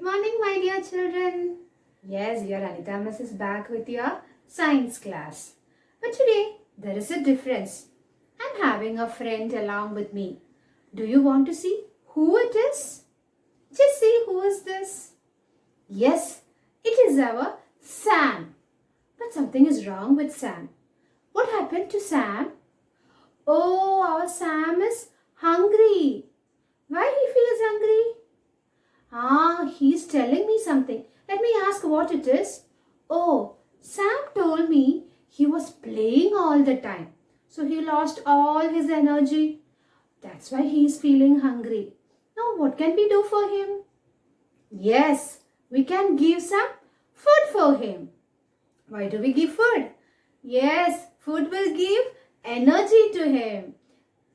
morning, my dear children. Yes, your Anita Miss is back with your science class. But today, there is a difference. I'm having a friend along with me. Do you want to see who it is? Just see who is this. Yes, it is our Sam. But something is wrong with Sam. What happened to Sam? Oh, our Sam is hungry. Why he feels hungry? He's telling me something. Let me ask what it is. Oh, Sam told me he was playing all the time. So he lost all his energy. That's why he is feeling hungry. Now what can we do for him? Yes, we can give some food for him. Why do we give food? Yes, food will give energy to him.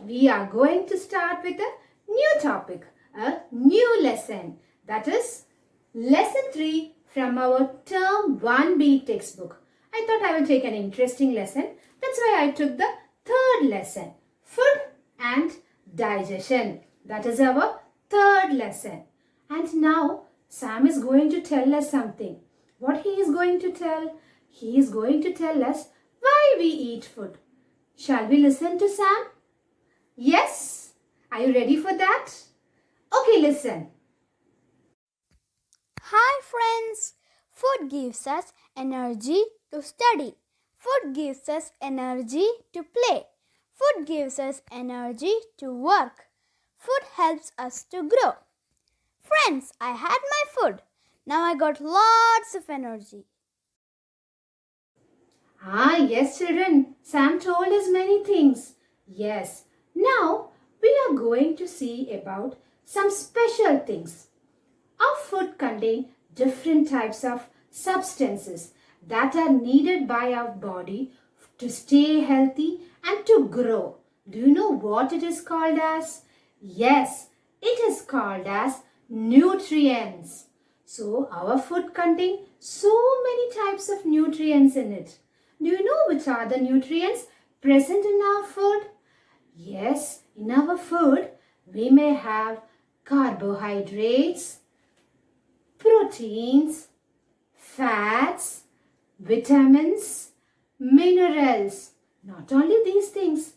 We are going to start with a new topic, a new lesson. That is lesson 3 from our term 1B textbook. I thought I will take an interesting lesson. That's why I took the third lesson, food and digestion. That is our third lesson. And now Sam is going to tell us something. What he is going to tell? He is going to tell us why we eat food. Shall we listen to Sam? Yes? Are you ready for that? Okay, listen. Hi friends! Food gives us energy to study. Food gives us energy to play. Food gives us energy to work. Food helps us to grow. Friends, I had my food. Now I got lots of energy. Yes, children. Sam told us many things. Yes. Now, we are going to see about some special things. Our food contains different types of substances that are needed by our body to stay healthy and to grow. Do you know what it is called as? Yes, it is called as nutrients. So, our food contains so many types of nutrients in it. Do you know which are the nutrients present in our food? Yes, in our food, we may have carbohydrates, proteins, fats, vitamins, minerals. Not only these things,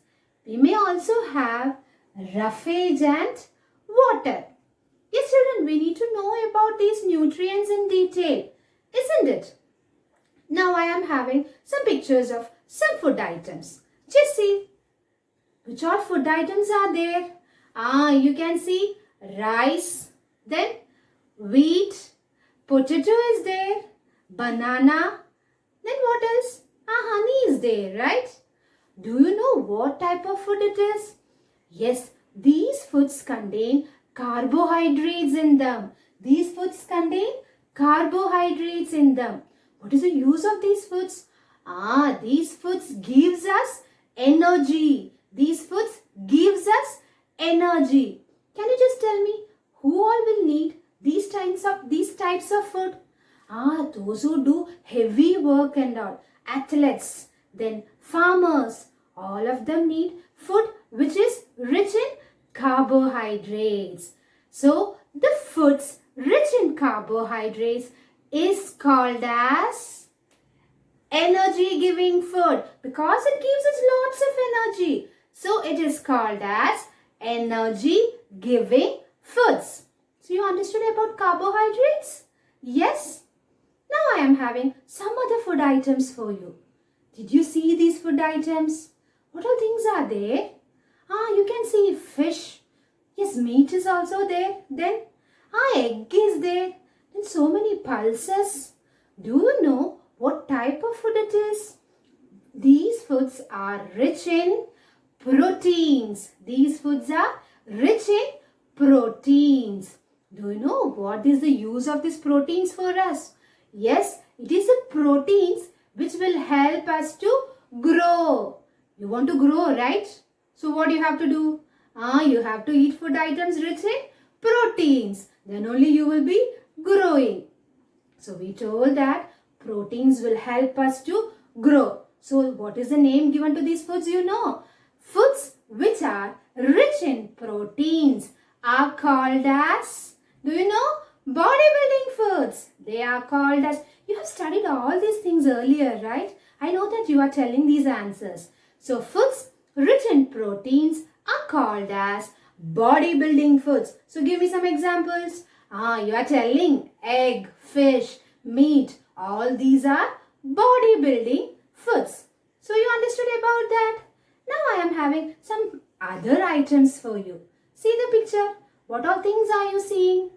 we may also have roughage and water. Yes, children, we need to know about these nutrients in detail, isn't it? Now I am having some pictures of some food items. Just see, which all food items are there? You can see rice, then wheat, potato is there, banana, then what else? Honey is there, right? Do you know what type of food it is? Yes, these foods contain carbohydrates in them. These foods contain carbohydrates in them. What is the use of these foods? These foods gives us energy. These foods gives us energy. Can you just tell me who all will need these types of food? Those who do heavy work and all, athletes, then farmers, all of them need food which is rich in carbohydrates. So the foods rich in carbohydrates is called as energy giving food because it gives us lots of energy. So it is called as energy giving foods. So you understood about carbohydrates? Yes? Now I am having some other food items for you. Did you see these food items? What all things are there? You can see fish. Yes, meat is also there. Then, egg is there. Then so many pulses. Do you know what type of food it is? These foods are rich in proteins. These foods are rich in proteins. Do you know what is the use of these proteins for us? Yes, it is the proteins which will help us to grow. You want to grow, right? So what you have to do? You have to eat food items rich in proteins. Then only you will be growing. So we told that proteins will help us to grow. So what is the name given to these foods? You know, foods which are rich in proteins are called as, do you know Bodybuilding foods. They are called as, you have studied all these things earlier, right? I know that you are telling these answers. So foods rich in proteins are called as bodybuilding foods. So give me some examples. You are telling egg, fish, meat. All these are bodybuilding foods. So you understood about that. Now I am having some other items for you. See the picture. What all things are you seeing?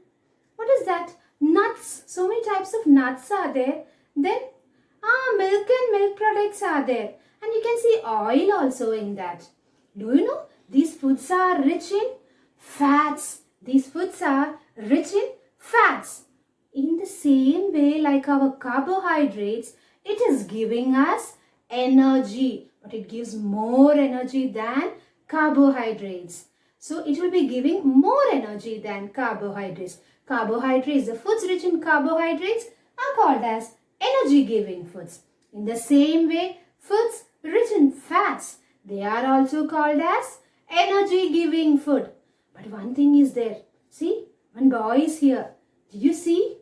What is that? Nuts. So many types of nuts are there. Then milk and milk products are there. And you can see oil also in that. Do you know these foods are rich in fats? These foods are rich in fats. In the same way like our carbohydrates, it is giving us energy. But it gives more energy than carbohydrates. So it will be giving more energy than carbohydrates. Carbohydrates, the foods rich in carbohydrates are called as energy giving foods. In the same way, foods rich in fats, they are also called as energy giving food. But one thing is there. See, one boy is here. Did you see?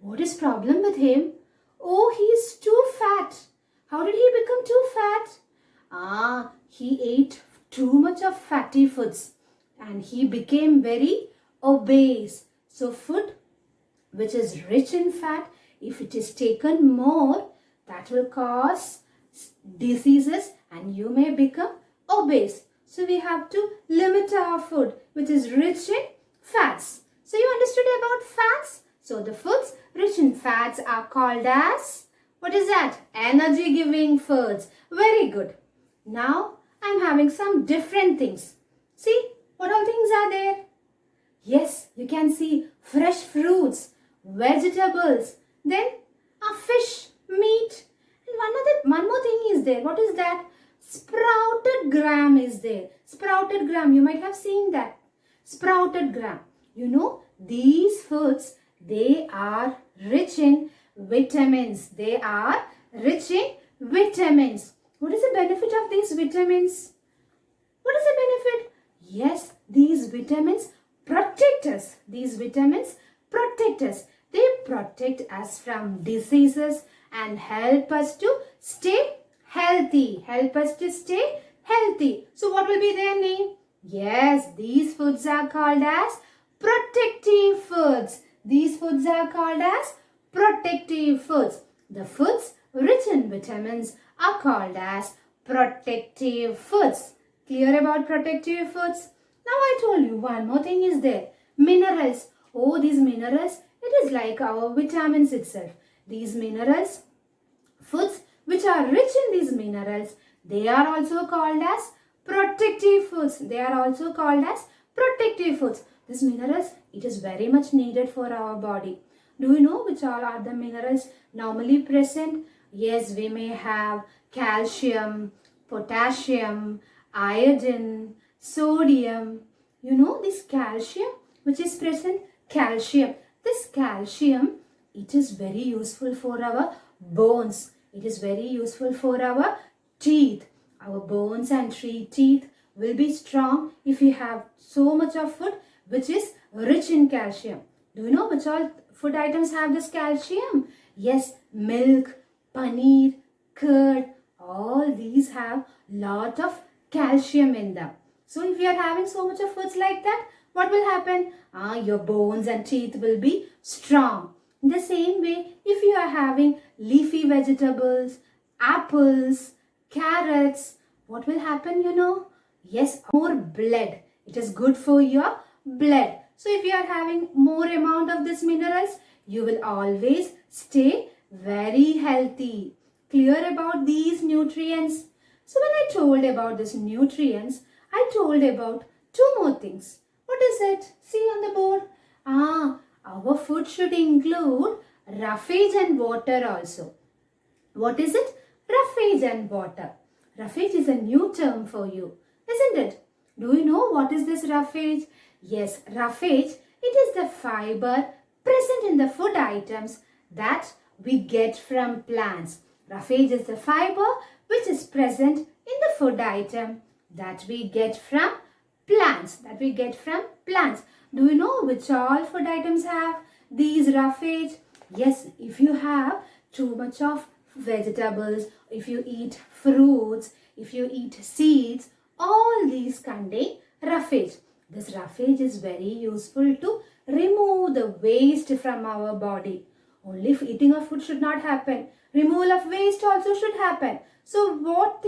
What is problem with him? Oh, he is too fat. How did he become too fat? He ate too much of fatty foods and he became very obese. So food which is rich in fat, if it is taken more, that will cause diseases and you may become obese. So we have to limit our food which is rich in fats. So you understood about fats? So the foods rich in fats are called as, what is that? Energy giving foods. Very good. Now I am having some different things. See, what all things are there? Yes, you can see fresh fruits, vegetables, then a fish, meat. And one more thing is there. What is that? Sprouted gram is there. Sprouted gram, you might have seen that. Sprouted gram. You know, these foods, they are rich in vitamins. They are rich in vitamins. What is the benefit of these vitamins? What is the benefit? Yes, these vitamins protect us. These vitamins protect us. They protect us from diseases and help us to stay healthy. Help us to stay healthy. So what will be their name? Yes, these foods are called as protective foods. These foods are called as protective foods. The foods rich in vitamins are called as protective foods. Clear about protective foods? Now I told you one more thing is there. Minerals. Oh, these minerals, it is like our vitamins itself. These minerals, foods which are rich in these minerals, they are also called as protective foods. They are also called as protective foods. These minerals, it is very much needed for our body. Do you know which all are the minerals normally present? Yes, we may have calcium, potassium, iodine, sodium. You know this calcium which is present? Calcium. This calcium, it is very useful for our bones. It is very useful for our teeth. Our bones and teeth will be strong if we have so much of food which is rich in calcium. Do you know which all food items have this calcium? Yes, milk, paneer, curd, all these have lot of calcium in them. So if you are having so much of foods like that, what will happen? Your bones and teeth will be strong. In the same way, if you are having leafy vegetables, apples, carrots, what will happen, you know? Yes, more blood. It is good for your blood. So if you are having more amount of these minerals, you will always stay very healthy. Clear about these nutrients? So when I told about these nutrients, I told about two more things. What is it? See on the board. Our food should include roughage and water also. What is it? Roughage and water. Roughage is a new term for you, isn't it? Do you know what is this roughage? Yes, roughage, it is the fiber present in the food items that we get from plants. Roughage is the fiber which is present in the food item that we get from plants. Do you know which all food items have? these roughage. Yes, if you have too much of vegetables, if you eat fruits, if you eat seeds, all these contain roughage. This roughage is very useful to remove the waste from our body. Only eating of food should not happen. Removal of waste also should happen. So what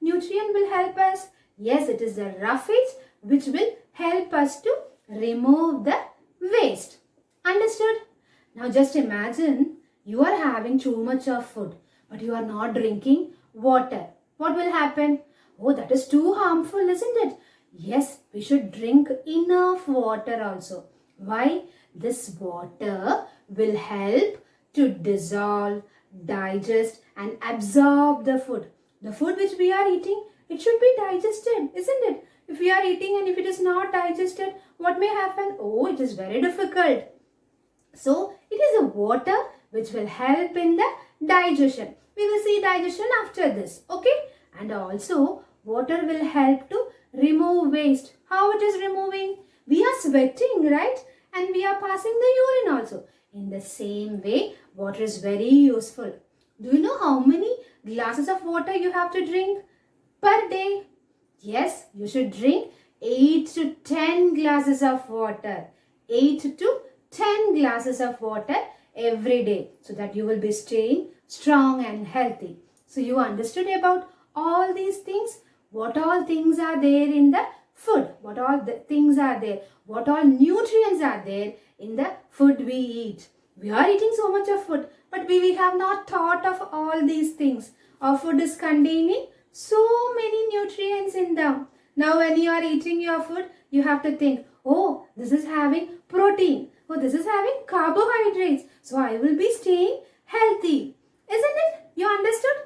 nutrient will help us? Yes, it is the roughage which will help us to remove the waste. Understood? Now just imagine you are having too much of food but you are not drinking water. What will happen? Oh, that is too harmful, isn't it? Yes, we should drink enough water also. Why? This water will help to dissolve, digest and absorb the food. The food which we are eating, it should be digested, isn't it? If we are eating and if it is not digested, what may happen? Oh, it is very difficult. So, it is the water which will help in the digestion. We will see digestion after this, okay? And also, water will help to remove waste. How it is removing? We are sweating, right? And we are passing the urine also. In the same way, water is very useful. Do you know how many glasses of water you have to drink per day? Yes, you should drink 8 to 10 glasses of water. 8 to 10 glasses of water every day so that you will be staying strong and healthy. So you understood about all these things? What all things are there in the food? What all the things are there? What all nutrients are there in the food we eat? We are eating so much of food, but we have not thought of all these things. Our food is containing so many nutrients in them. Now when you are eating your food, you have to think, oh, this is having protein. Oh, this is having carbohydrates. So I will be staying healthy. Isn't it? You understood?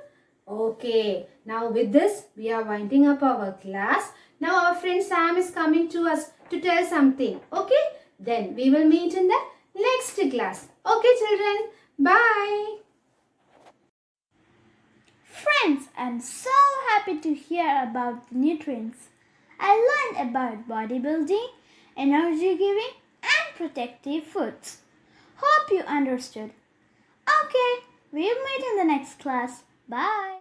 Okay. Now with this, we are winding up our class. Now our friend Sam is coming to us to tell something. Okay? Then we will meet in the next class. Okay, children. Bye. Friends, I'm so happy to hear about the nutrients. I learned about bodybuilding, energy giving, and protective foods. Hope you understood. Okay, we'll meet in the next class. Bye.